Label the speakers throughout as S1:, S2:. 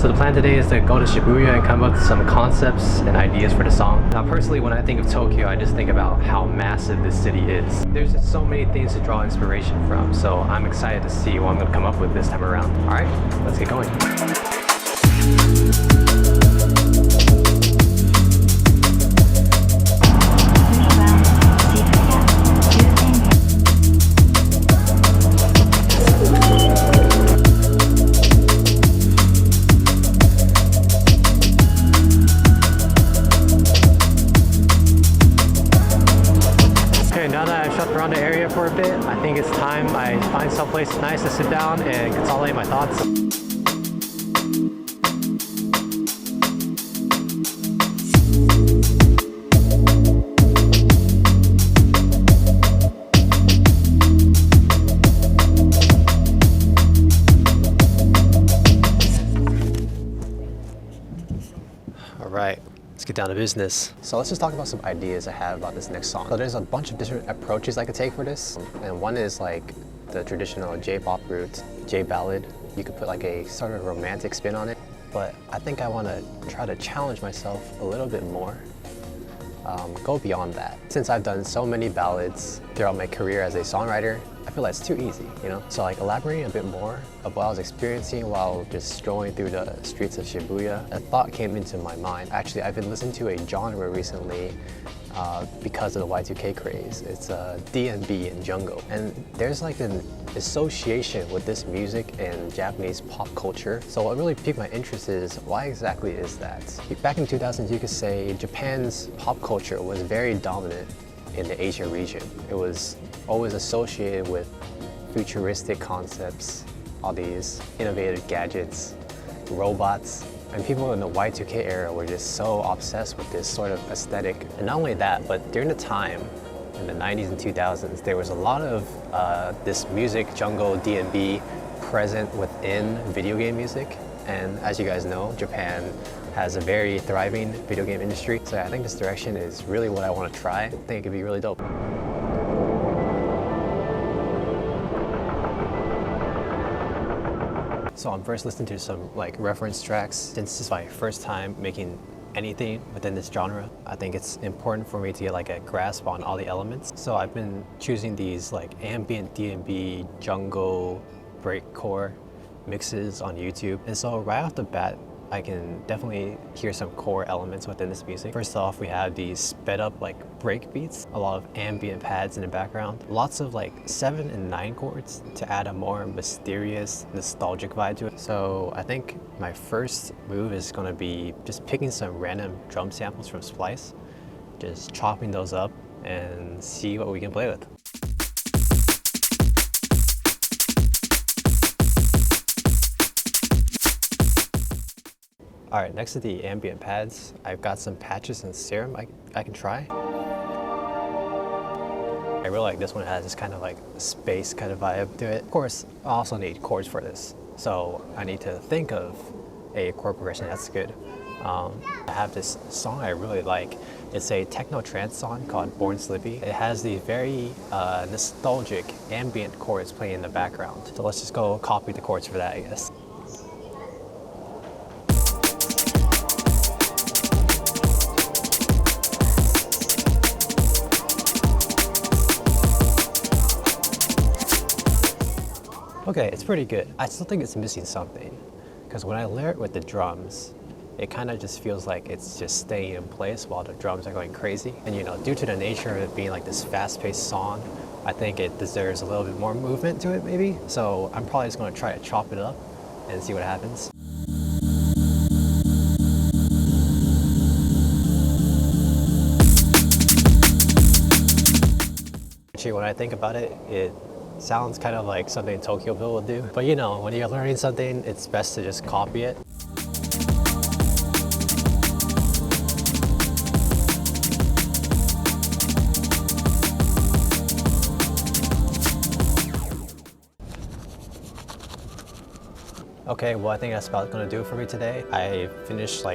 S1: So the plan today is to go to Shibuya and come up with some concepts and ideas for the song. Now personally, when I think of Tokyo, I just think about how massive this city is. There's just so many things to draw inspiration from, so I'm excited to see what I'm going to come up with this time around. Alright, let's get going. Around the area for a bit. I think it's time I find someplace nice to sit down and consolidate my thoughts. All right. Let's get down to business. So let's just talk about some ideas I have about this next song. So there's a bunch of different approaches I could take for this. And one is like the traditional J-pop route, J-ballad. You could put like a sort of romantic spin on it. But I think I want to try to challenge myself a little bit more. Go beyond that. Since I've done so many ballads throughout my career as a songwriter, I feel like it's too easy, you know? So like elaborating a bit more of what I was experiencing while just strolling through the streets of Shibuya, a thought came into my mind. Actually, I've been listening to a genre recently because of the Y2K craze. It's D&B and jungle. And there's like an association with this music and Japanese pop culture. So what really piqued my interest is, why exactly is that? Back in 2000s, you could say Japan's pop culture was very dominant in the Asian region. It was always associated with futuristic concepts, all these innovative gadgets, robots, and people in the Y2K era were just so obsessed with this sort of aesthetic. And not only that, but during the time, in the 90s and 2000s, there was a lot of this music, jungle, D&B, present within video game music. And as you guys know, Japan has a very thriving video game industry. So I think this direction is really what I want to try. I think it could be really dope. So I'm first listening to some like reference tracks. Since this is my first time making anything within this genre, I think it's important for me to get like a grasp on all the elements. So I've been choosing these like ambient D&B, jungle, breakcore mixes on YouTube. And so right off the bat, I can definitely hear some core elements within this music. First off, we have these sped up like break beats, a lot of ambient pads in the background, lots of like 7 and 9 chords to add a more mysterious, nostalgic vibe to it. So I think my first move is gonna be just picking some random drum samples from Splice, just chopping those up and see what we can play with. All right, next to the ambient pads, I've got some patches and serum I can try. I really like this one. It has this kind of like space kind of vibe to it. Of course, I also need chords for this, so I need to think of a chord progression that's good. I have this song I really like. It's a techno trance song called Born Slippy. It has these very nostalgic ambient chords playing in the background. So let's just go copy the chords for that, I guess. Okay, it's pretty good. I still think it's missing something, because when I layer it with the drums, it kind of just feels like it's just staying in place while the drums are going crazy. And you know, due to the nature of it being like this fast-paced song, I think it deserves a little bit more movement to it maybe. So I'm probably just gonna try to chop it up and see what happens. Actually, when I think about it, it sounds kind of like something Tokyo Bill would do. But you know, when you're learning something, it's best to just copy it. Okay, well I think that's about gonna do it for me today. I finished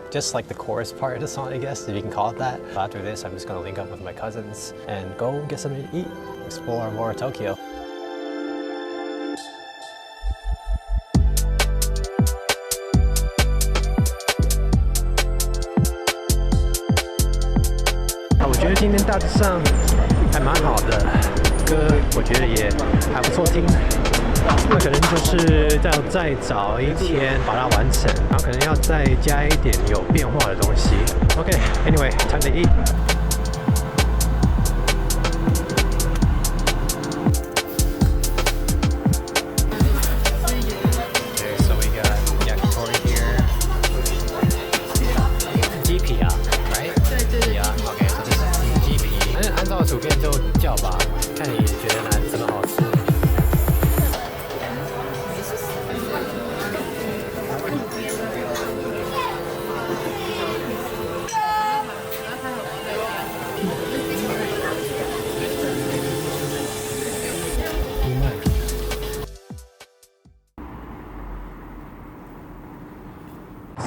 S1: just like the chorus part of the song, I guess, if you can call it that. After this, I'm just gonna link up with my cousins and go get something to eat, explore more of Tokyo. 觉得今天大致上还蛮好的，歌我觉得也还不错听。那可能就是要再找一天把它完成，然后可能要再加一点有变化的东西。OK，Anyway， time to eat。图片就叫吧，看你觉得哪怎么好吃。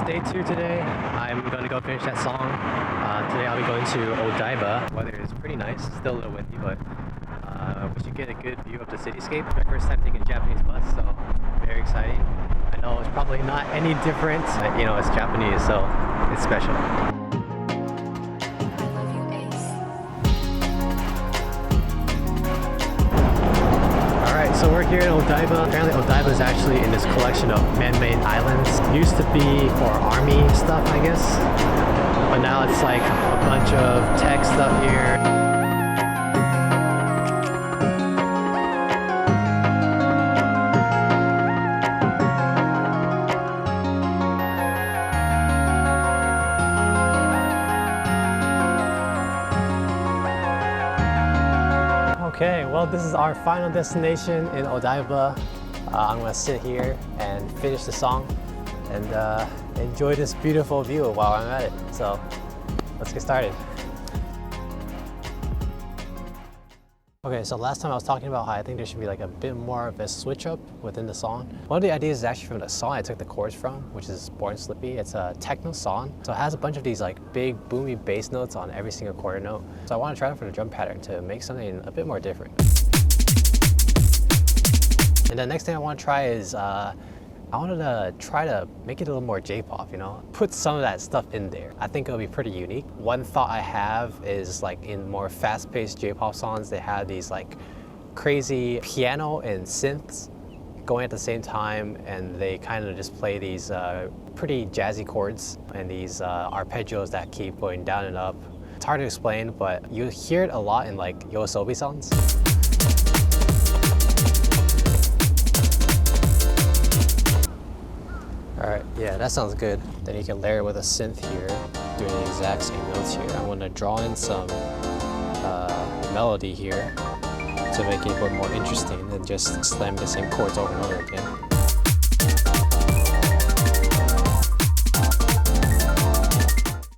S1: Day 2 today. I'm going to go finish that song. Today I'll be going to Odaiba. Weather is pretty nice, still a little windy, but we should get a good view of the cityscape. My first time taking a Japanese bus, so very exciting. I know it's probably not any different, but, you know, it's Japanese, so it's special. So we're here in Odaiba. Apparently Odaiba is actually in this collection of man-made islands. Used to be for army stuff, I guess. But now it's like a bunch of tech stuff here. Okay, well, this is our final destination in Odaiba. I'm gonna sit here and finish the song and enjoy this beautiful view while I'm at it. So let's get started. Okay, so last time I was talking about how I think there should be like a bit more of a switch up within the song. One of the ideas is actually from the song I took the chords from, which is Born Slippy. It's a techno song. So it has a bunch of these like big boomy bass notes on every single quarter note. So I want to try it for the drum pattern to make something a bit more different. And the next thing I want to try is I wanted to try to make it a little more J-pop, you know? Put some of that stuff in there. I think it'll be pretty unique. One thought I have is like in more fast-paced J-pop songs, they have these like crazy piano and synths going at the same time, and they kind of just play these pretty jazzy chords and these arpeggios that keep going down and up. It's hard to explain, but you hear it a lot in like Yoasobi songs. Alright, yeah, that sounds good. Then you can layer it with a synth here, doing the exact same notes here. I'm going to draw in some melody here to make it a bit more interesting than just slamming the same chords over and over again.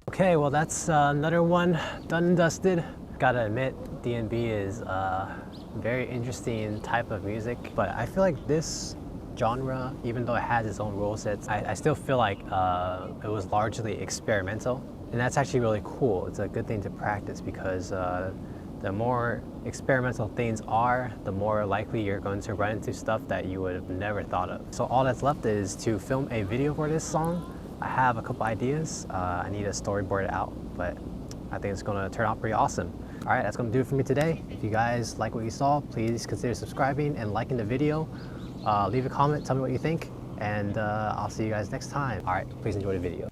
S1: Okay, well that's another one done and dusted. Gotta admit, D&B is a very interesting type of music, but I feel like this genre, even though it has its own rule sets, I still feel like it was largely experimental. And that's actually really cool. It's a good thing to practice because the more experimental things are, the more likely you're going to run into stuff that you would have never thought of. So all that's left is to film a video for this song. I have a couple ideas. I need to storyboard it out, but I think it's gonna turn out pretty awesome. All right, that's gonna do it for me today. If you guys like what you saw, please consider subscribing and liking the video. Leave a comment, tell me what you think, and I'll see you guys next time. All right, please enjoy the video.